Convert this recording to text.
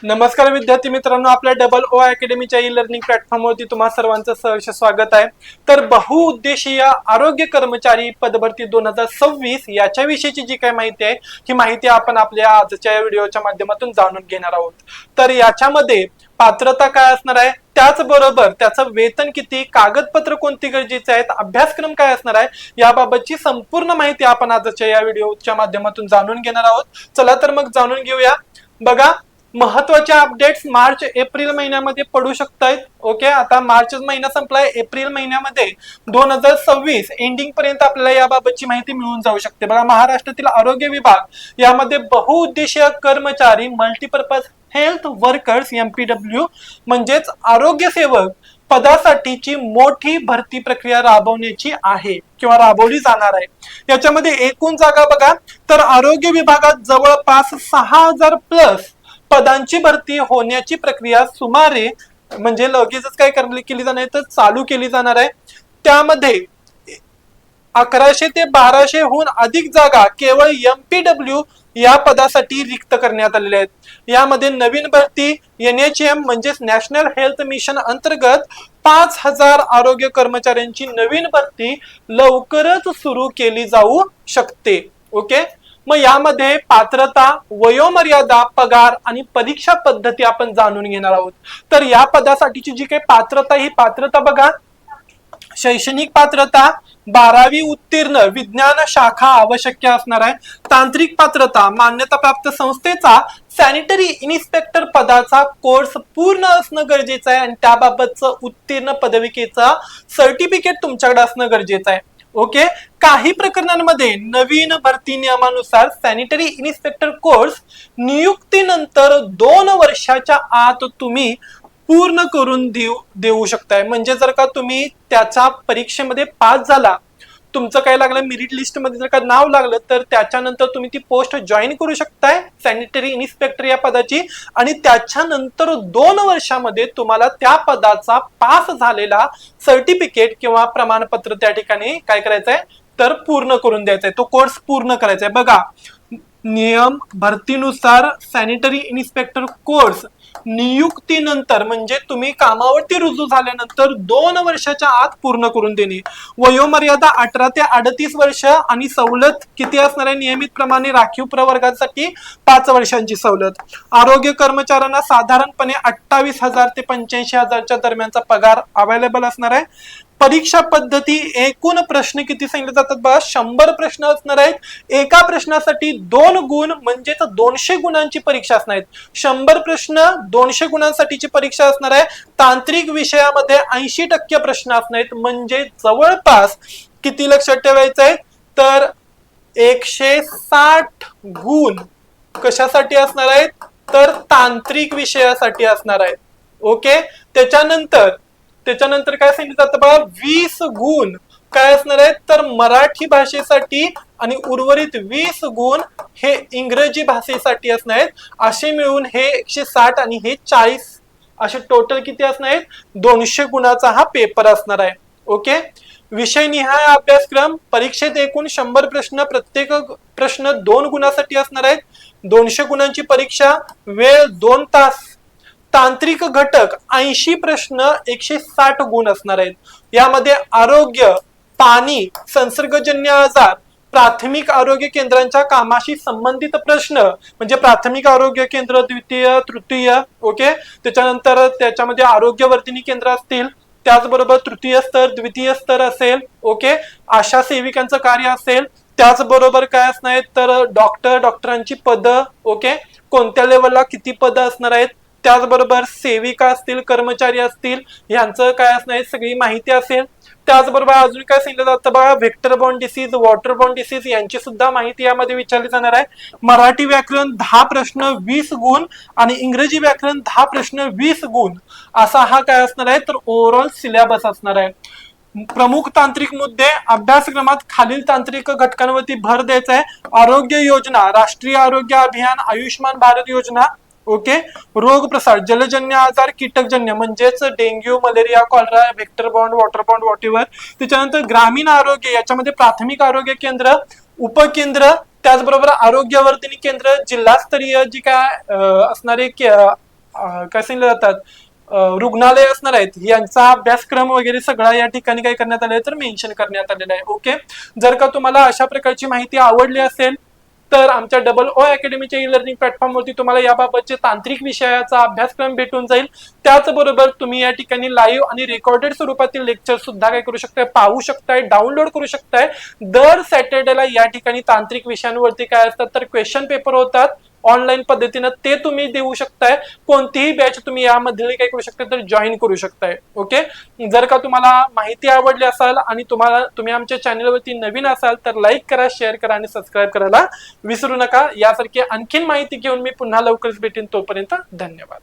नमस्कार विद्यार्थी मित्रांनो, आपल्या डबल ओ अकॅडमीच्या ई लर्निंग प्लॅटफॉर्मवरती तुम्हा सर्वांचं सहर्ष स्वागत आहे। तर बहुउद्देशीय आरोग्य कर्मचारी पदभरती 2026 याच्याविषयीची जी काही माहिती आहे ही माहिती आपण आपल्या आजच्या या व्हिडिओच्या माध्यमातून जाणून घेणार आहोत। तर याच्यामध्ये पात्रता काय असणार आहे, त्याचबरोबर त्याचं वेतन किती, कागदपत्र कोणती गरजेची आहेत, अभ्यासक्रम काय असणार आहे, याबाबतची संपूर्ण माहिती आपण आजच्या या व्हिडिओच्या माध्यमातून जाणून घेणार आहोत। चला तर मग जाणून घेऊया। बघा, महत्वाच्या अपडेट्स मार्च एप्रिल महिन्यामध्ये पडू शकतात। ओके, आता मार्च महिना संपलाय, एप्रिल महिन्यामध्ये 2026 एंडिंग पर्यंत आपल्याला याबाबतची माहिती मिळून जाऊ शकते। बघा, महाराष्ट्रातील आरोग्य विभाग यामध्ये बहुउद्देशीय कर्मचारी मल्टीपर्पज हेल्थ वर्कर्स MPW म्हणजेच आरोग्य सेवक पदासाठीची मोठी भरती प्रक्रिया राबवण्याची आहे किंवा राबवली जाणार आहे। याच्यामध्ये एकूण जागा बघा, तर आरोग्य विभागात जवळपास 6000 प्लस पदांची भरती होण्याची प्रक्रिया सुमारे म्हणजे लगेचच काय केली जाणार आहे तर चालू केली जाणार आहे। त्यामध्ये 1100 ते 1200 हून अधिक जागा केवळ MPW या पदासाठी रिक्त करण्यात आलेल्या आहेत। यामध्ये नवीन भरती NHM म्हणजेच नॅशनल हेल्थ मिशन अंतर्गत 5000 आरोग्य कर्मचाऱ्यांची नवीन भरती लवकरच सुरू केली जाऊ शकते। ओके, मग यामध्ये पात्रता, वयोमर्यादा, पगार आणि परीक्षा पद्धती आपण जाणून घेणार आहोत। तर या पदासाठीची जी काही पात्रता, ही पात्रता बघा, शैक्षणिक पात्रता 12वी उत्तीर्ण विज्ञान शाखा आवश्यक असणार आहे। तांत्रिक पात्रता मान्यता प्राप्त संस्थेचा सॅनिटरी इन्स्पेक्टर पदाचा कोर्स पूर्ण असणं गरजेचं आहे आणि त्याबाबतचं उत्तीर्ण पदविकेचा सर्टिफिकेट तुमच्याकडे असणं गरजेचं आहे। ओके, काही प्रकरणांमध्ये नवीन भरती नियमानुसार सॅनिटरी इन्स्पेक्टर कोर्स नियुक्तीनंतर 2 वर्षाच्या आत तुम्ही पूर्ण करून देऊ शकताय। म्हणजे जर का तुम्ही त्याच्या परीक्षेमध्ये पास झाला, तुमचं काय लागलं, मेरिट लिस्ट मध्ये जर का नाव लागलं, तर त्याच्यानंतर तुम्ही ती पोस्ट जॉईन करू शकताय सॅनिटरी इन्स्पेक्टर या पदाची, आणि त्याच्यानंतर 2 वर्षामध्ये तुम्हाला त्या पदाचा पास झालेला सर्टिफिकेट किंवा प्रमाणपत्र त्या ठिकाणी काय करायचंय तर पूर्ण करून द्यायचंय, तो कोर्स पूर्ण करायचा आहे। बघा, नियम भरतीनुसार सॅनिटरी इन्स्पेक्टर कोर्स नियुक्तीनंतर म्हणजे तुम्ही कामावरती रुजू झाल्यानंतर 2 वर्षाच्या आत पूर्ण करून देणे। वयोमर्यादा 18 ते 38 वर्ष आणि सवलत किती असणार आहे, नियमित प्रमाणे राखीव प्रवर्गासाठी 5 वर्षांची सवलत। आरोग्य कर्मचाऱ्यांना साधारणपणे 28,000 ते 85,000च्या दरम्यानचा पगार अवेलेबल असणार आहे। परीक्षा पद्धती, एकूण प्रश्न किती सांगितले जातात बघा, 100 प्रश्न असणार आहेत। एका प्रश्नासाठी 2 गुण म्हणजेच 200 गुणांची परीक्षा असणार आहेत। 100 प्रश्न 200 गुणांसाठीची परीक्षा असणार आहे। तांत्रिक विषयामध्ये 80% प्रश्न असणार आहेत, म्हणजे जवळपास किती लक्षात ठेवायचं आहे तर 160 गुण कशासाठी असणार आहेत तर तांत्रिक विषयासाठी असणार आहेत। ओके, त्याच्यानंतर काय सांगितलं जातं बघा, 20 गुण काय असणार आहेत तर मराठी भाषेसाठी आणि उर्वरित 20 गुण हे इंग्रजी भाषेसाठी असणार आहेत। असे मिळून हे 160 आणि हे 40 असे टोटल किती असणार आहेत, 200 गुणाचा हा पेपर असणार आहे। ओके, विषय निहाय अभ्यासक्रम, परीक्षेत एकूण 100 प्रश्न, प्रत्येक प्रश्न 2 गुणासाठी असणार आहेत। 200 गुणांची परीक्षा, वेळ 2 तास। तांत्रिक घटक 80 प्रश्न 160 गुण असणार आहेत। यामध्ये आरोग्य, पाणी, संसर्गजन्य आजार, प्राथमिक आरोग्य केंद्रांच्या कामाशी संबंधित प्रश्न म्हणजे प्राथमिक आरोग्य केंद्र, द्वितीय, तृतीय। ओके, त्याच्यानंतर त्याच्यामध्ये आरोग्य वर्धिनी केंद्र असतील, त्याचबरोबर तृतीय स्तर, द्वितीय स्तर असेल। ओके, आशा सेविकांचं कार्य असेल, त्याचबरोबर काय असणार आहेत तर डॉक्टरांची पदं, ओके, कोणत्या लेवलला किती पदं असणार आहेत, त्याचबरोबर सेविका असतील, कर्मचारी असतील, यांचं काय असणार सगळी माहिती असेल। त्याचबरोबर अजून काय सांगितलं जातं बघा, vector born disease, water born disease यांची सुद्धा माहिती यामध्ये विचारली जाणार आहे। मराठी व्याकरण 10 प्रश्न 20 गुण आणि इंग्रजी व्याकरण 10 प्रश्न 20 गुण असा हा काय असणार आहे तर ओव्हरऑल सिलेबस असणार आहे। प्रमुख तांत्रिक मुद्दे, अभ्यासक्रमात खालील तांत्रिक घटकांवरती भर द्यायचा आहे। आरोग्य योजना, राष्ट्रीय आरोग्य अभियान, आयुष्मान भारत योजना। ओके, रोग प्रसार, जलजन्य आजार, कीटकजन्य म्हणजेच dengue, malaria, cholera, vector born, water born, whatever. त्याच्यानंतर ग्रामीण आरोग्य, याच्यामध्ये प्राथमिक आरोग्य केंद्र, उपकेंद्र, त्याचबरोबर आरोग्यवर्धिनी केंद्र, जिल्हास्तरीय जी काय असणारे काय सांगितलं जातात रुग्णालय असणार आहेत यांचा अभ्यासक्रम वगैरे सगळा या ठिकाणी काय करण्यात आलेला आहे तर मेन्शन करण्यात आलेला आहे. ओके, जर का तुम्हाला अशा प्रकारची माहिती आवडली असेल तर आमच्या डबल ओ अकॅडमीच्या ई लर्निंग प्लॅटफॉर्मवरती तुम्हाला याबाबतचे तांत्रिक विषयाचा अभ्यासक्रम भेटून जाईल. त्याचबरोबर तुम्ही या ठिकाणी लाईव्ह आणि रेकॉर्डेड स्वरूपातील लेक्चर सुद्धा काय करू शकताय, पाहू शकताय, डाउनलोड करू शकताय. दर सॅटर्डेला या ठिकाणी तांत्रिक विषयांवरती काय असतात तर क्वेश्चन पेपर होतात ऑनलाईन पद्धतीनं, ते तुम्ही देऊ शकताय. कोणतीही बॅच तुम्ही यामध्ये काय करू शकता तर जॉईन करू शकताय. ओके, जर का तुम्हाला माहिती आवडली असाल आणि तुम्ही आमच्या चॅनलवरती नवीन असाल तर लाईक करा, शेअर करा आणि सबस्क्राईब करायला विसरू नका. यासारखी आणखीन माहिती घेऊन मी पुन्हा लवकरच भेटेन. तोपर्यंत धन्यवाद.